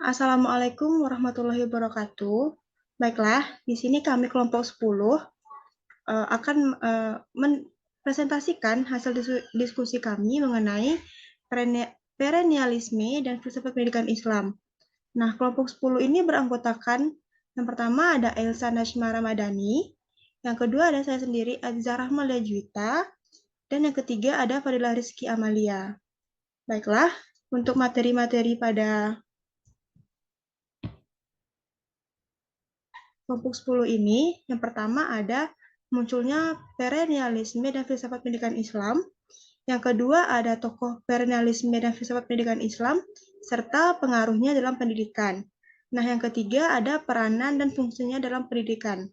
Assalamualaikum warahmatullahi wabarakatuh. Baiklah, di sini kami kelompok 10 akan mempresentasikan hasil diskusi kami mengenai perennialisme dan filsafat pendidikan Islam. Nah, kelompok 10 ini beranggotakan yang pertama ada Elsa Najma Ramadhani, yang kedua ada saya sendiri Azza Rahmalia Juwita, dan yang ketiga ada Fadila Rizky Amalia. Baiklah, untuk materi-materi pada kelompok 10 ini, yang pertama ada munculnya perennialisme dan filsafat pendidikan Islam. Yang kedua ada tokoh perennialisme dan filsafat pendidikan Islam, serta pengaruhnya dalam pendidikan. Nah, yang ketiga ada peranan dan fungsinya dalam pendidikan.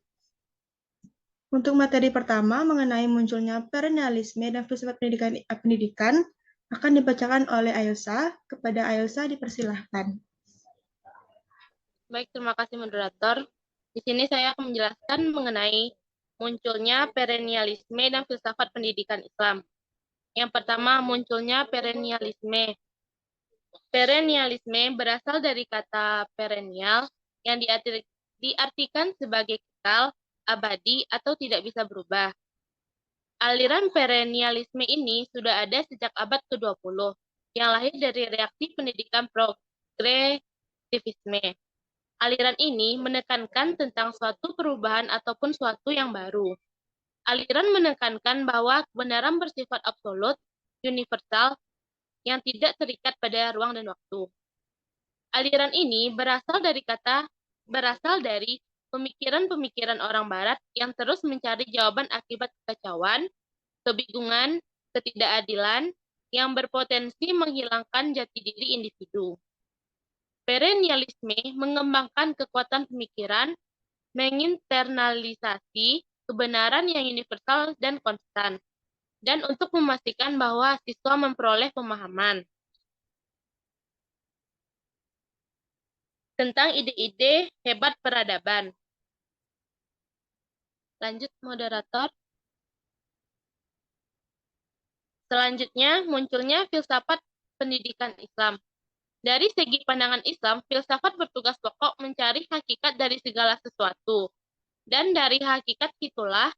Untuk materi pertama mengenai munculnya perennialisme dan filsafat pendidikan akan dibacakan oleh Ailsa. Kepada Ailsa dipersilahkan. Baik, terima kasih moderator. Di sini saya akan menjelaskan mengenai munculnya perennialisme dan filsafat pendidikan Islam. Yang pertama, munculnya perennialisme. Perennialisme berasal dari kata perennial yang diartikan sebagai kekal, abadi, atau tidak bisa berubah. Aliran perennialisme ini sudah ada sejak abad ke-20, yang lahir dari reaksi pendidikan progresivisme. Aliran ini menekankan tentang suatu perubahan ataupun suatu yang baru. Aliran menekankan bahwa kebenaran bersifat absolut, universal, yang tidak terikat pada ruang dan waktu. Aliran ini berasal dari pemikiran-pemikiran orang Barat yang terus mencari jawaban akibat kekacauan, kebingungan, ketidakadilan yang berpotensi menghilangkan jati diri individu. Perennialisme mengembangkan kekuatan pemikiran, menginternalisasi kebenaran yang universal dan konstan, dan untuk memastikan bahwa siswa memperoleh pemahaman tentang ide-ide hebat peradaban. Lanjut, moderator. Selanjutnya, munculnya filsafat pendidikan Islam. Dari segi pandangan Islam, filsafat bertugas pokok mencari hakikat dari segala sesuatu. Dan dari hakikat itulah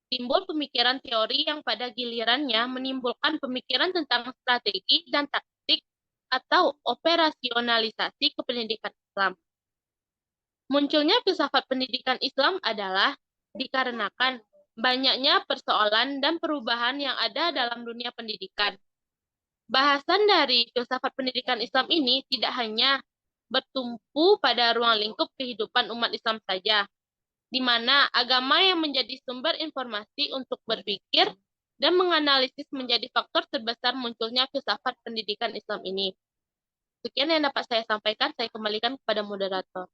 timbul pemikiran teori yang pada gilirannya menimbulkan pemikiran tentang strategi dan taktik atau operasionalisasi kependidikan Islam. Munculnya filsafat pendidikan Islam adalah dikarenakan banyaknya persoalan dan perubahan yang ada dalam dunia pendidikan. Bahasan dari filsafat pendidikan Islam ini tidak hanya bertumpu pada ruang lingkup kehidupan umat Islam saja, di mana agama yang menjadi sumber informasi untuk berpikir dan menganalisis menjadi faktor terbesar munculnya filsafat pendidikan Islam ini. Sekian yang dapat saya sampaikan, saya kembalikan kepada moderator.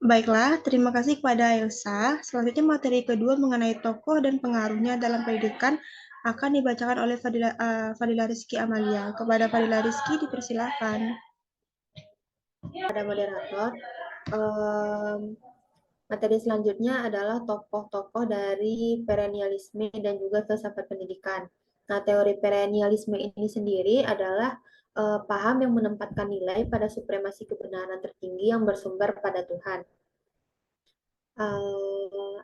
Baiklah, terima kasih kepada Elsa. Selanjutnya materi kedua mengenai tokoh dan pengaruhnya dalam pendidikan akan dibacakan oleh Fadila Rizky Amalia. Kepada Fadila Rizky dipersilahkan. Pada moderator, materi selanjutnya adalah tokoh-tokoh dari perennialisme dan juga filsafat pendidikan. Nah, teori perennialisme ini sendiri adalah paham yang menempatkan nilai pada supremasi kebenaran tertinggi yang bersumber pada Tuhan.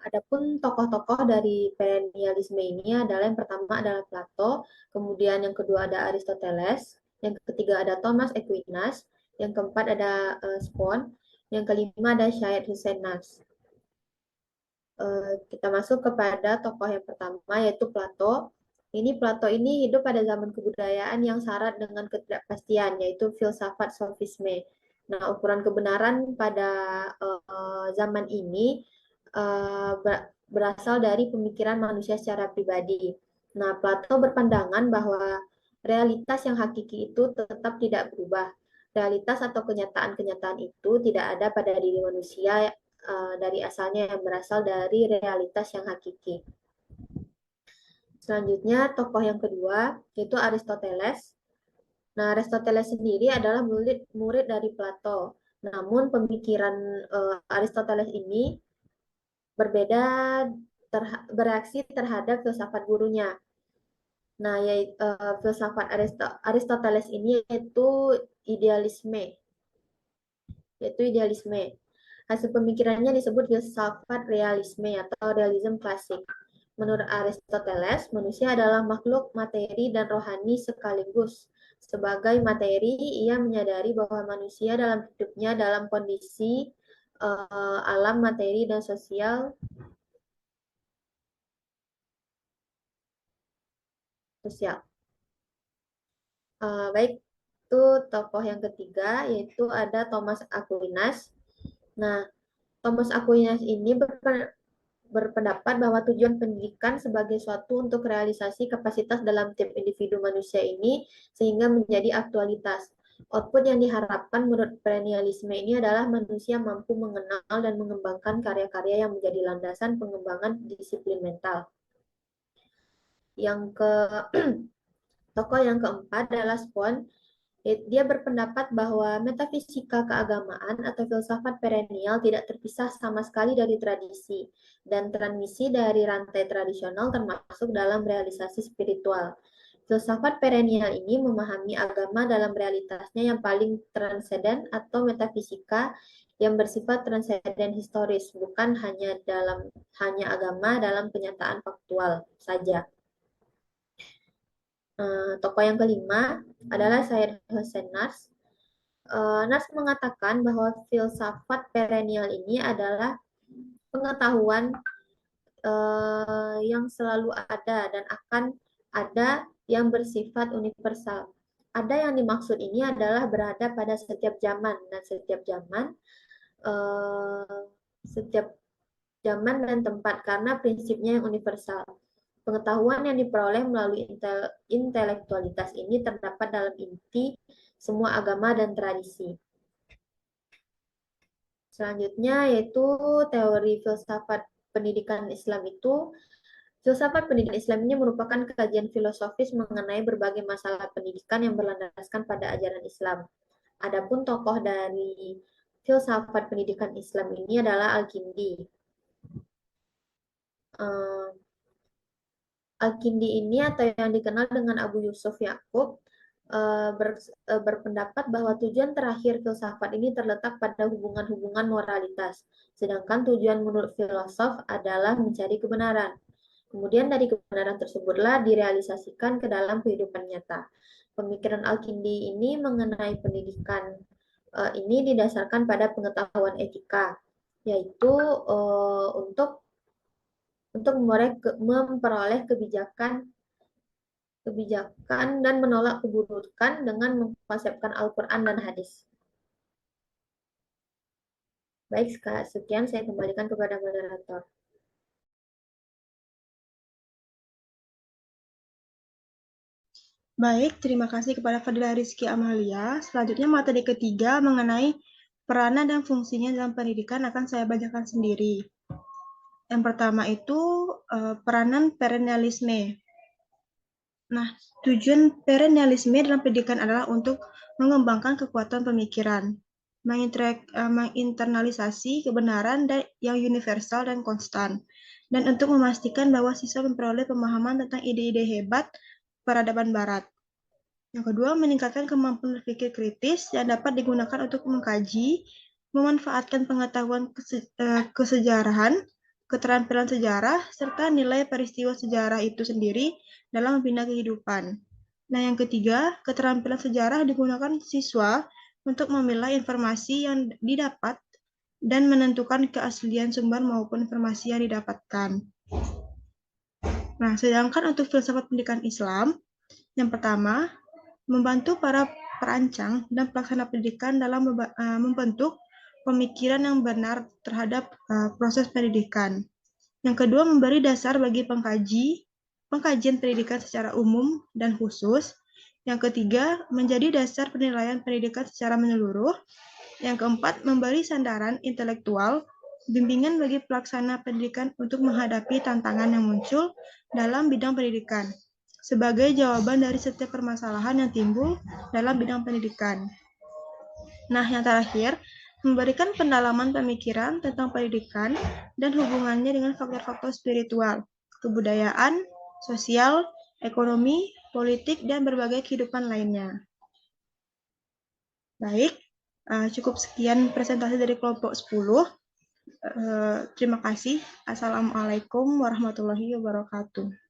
Adapun tokoh-tokoh dari perennialisme ini adalah yang pertama adalah Plato, kemudian yang kedua ada Aristoteles, yang ketiga ada Thomas Aquinas, yang keempat ada Spon, yang kelima ada Syed Hussein Nas. Kita masuk kepada tokoh yang pertama yaitu Plato. Plato ini hidup pada zaman kebudayaan yang syarat dengan ketidakpastian, yaitu filsafat sofisme. Nah, ukuran kebenaran pada zaman ini berasal dari pemikiran manusia secara pribadi. Nah, Plato berpandangan bahwa realitas yang hakiki itu tetap tidak berubah. Realitas atau kenyataan-kenyataan itu tidak ada pada diri manusia dari asalnya yang berasal dari realitas yang hakiki. Selanjutnya, tokoh yang kedua yaitu Aristoteles. Nah, Aristoteles sendiri adalah murid dari Plato. Namun pemikiran Aristoteles ini berbeda bereaksi terhadap filsafat gurunya. Nah, yaitu filsafat Aristoteles ini idealisme, yaitu idealisme. Hasil pemikirannya disebut filsafat realisme atau realisme klasik. Menurut Aristoteles, manusia adalah makhluk materi dan rohani sekaligus. Sebagai materi, ia menyadari bahwa manusia dalam hidupnya dalam kondisi alam materi dan sosial. Baik, itu tokoh yang ketiga, yaitu ada Thomas Aquinas. Nah, Thomas Aquinas ini berpendapat bahwa tujuan pendidikan sebagai suatu untuk realisasi kapasitas dalam tiap individu manusia ini sehingga menjadi aktualitas. Output yang diharapkan menurut perennialisme ini adalah manusia mampu mengenal dan mengembangkan karya-karya yang menjadi landasan pengembangan disiplin mental. Tokoh yang keempat adalah Spon. Dia berpendapat bahwa metafisika keagamaan atau filsafat perennial tidak terpisah sama sekali dari tradisi dan transmisi dari rantai tradisional termasuk dalam realisasi spiritual. Filsafat perennial ini memahami agama dalam realitasnya yang paling transenden atau metafisika yang bersifat transenden historis, bukan hanya agama dalam kenyataan faktual saja. Tokoh yang kelima adalah Syed Hossein Nasr. Nasr mengatakan bahwa filsafat perennial ini adalah pengetahuan yang selalu ada dan akan ada yang bersifat universal. Ada yang dimaksud ini adalah berada pada setiap zaman dan setiap zaman dan tempat karena prinsipnya yang universal. Pengetahuan yang diperoleh melalui intelektualitas ini terdapat dalam inti semua agama dan tradisi. Selanjutnya yaitu teori filsafat pendidikan Islam itu. Filsafat pendidikan Islam ini merupakan kajian filosofis mengenai berbagai masalah pendidikan yang berlandaskan pada ajaran Islam. Adapun tokoh dari filsafat pendidikan Islam ini adalah Al-Kindi. Al-Kindi ini atau yang dikenal dengan Abu Yusuf Yakub berpendapat bahwa tujuan terakhir filsafat ini terletak pada hubungan-hubungan moralitas, sedangkan tujuan menurut filosof adalah mencari kebenaran. Kemudian dari kebenaran tersebutlah direalisasikan ke dalam kehidupan nyata. Pemikiran Al-Kindi ini mengenai pendidikan ini didasarkan pada pengetahuan etika, yaitu untuk memperoleh kebijakan dan menolak keburukan dengan mengkonsepkan Al-Quran dan hadis. Baik, sekian saya kembalikan kepada moderator. Baik, terima kasih kepada Fadila Rizky Amalia. Selanjutnya materi ketiga mengenai peranan dan fungsinya dalam pendidikan akan saya bacakan sendiri. Yang pertama itu peranan perennialisme. Nah, tujuan perennialisme dalam pendidikan adalah untuk mengembangkan kekuatan pemikiran, menginternalisasi kebenaran yang universal dan konstan, dan untuk memastikan bahwa siswa memperoleh pemahaman tentang ide-ide hebat peradaban Barat. Yang kedua, meningkatkan kemampuan berpikir kritis yang dapat digunakan untuk mengkaji, memanfaatkan pengetahuan kesejarahan, keterampilan sejarah, serta nilai peristiwa sejarah itu sendiri dalam membina kehidupan. Nah, yang ketiga, keterampilan sejarah digunakan siswa untuk memilah informasi yang didapat dan menentukan keaslian sumber maupun informasi yang didapatkan. Nah, sedangkan untuk filsafat pendidikan Islam, yang pertama, membantu para perancang dan pelaksana pendidikan dalam membentuk pemikiran yang benar terhadap proses pendidikan. Yang kedua, memberi dasar bagi pengkajian pendidikan secara umum dan khusus. Yang ketiga, menjadi dasar penilaian pendidikan secara menyeluruh. Yang keempat, memberi sandaran intelektual, bimbingan bagi pelaksana pendidikan untuk menghadapi tantangan yang muncul dalam bidang pendidikan, sebagai jawaban dari setiap permasalahan yang timbul dalam bidang pendidikan. Nah, yang terakhir, memberikan pendalaman pemikiran tentang pendidikan dan hubungannya dengan faktor-faktor spiritual, kebudayaan, sosial, ekonomi, politik, dan berbagai kehidupan lainnya. Baik, cukup sekian presentasi dari kelompok 10. Terima kasih. Assalamualaikum warahmatullahi wabarakatuh.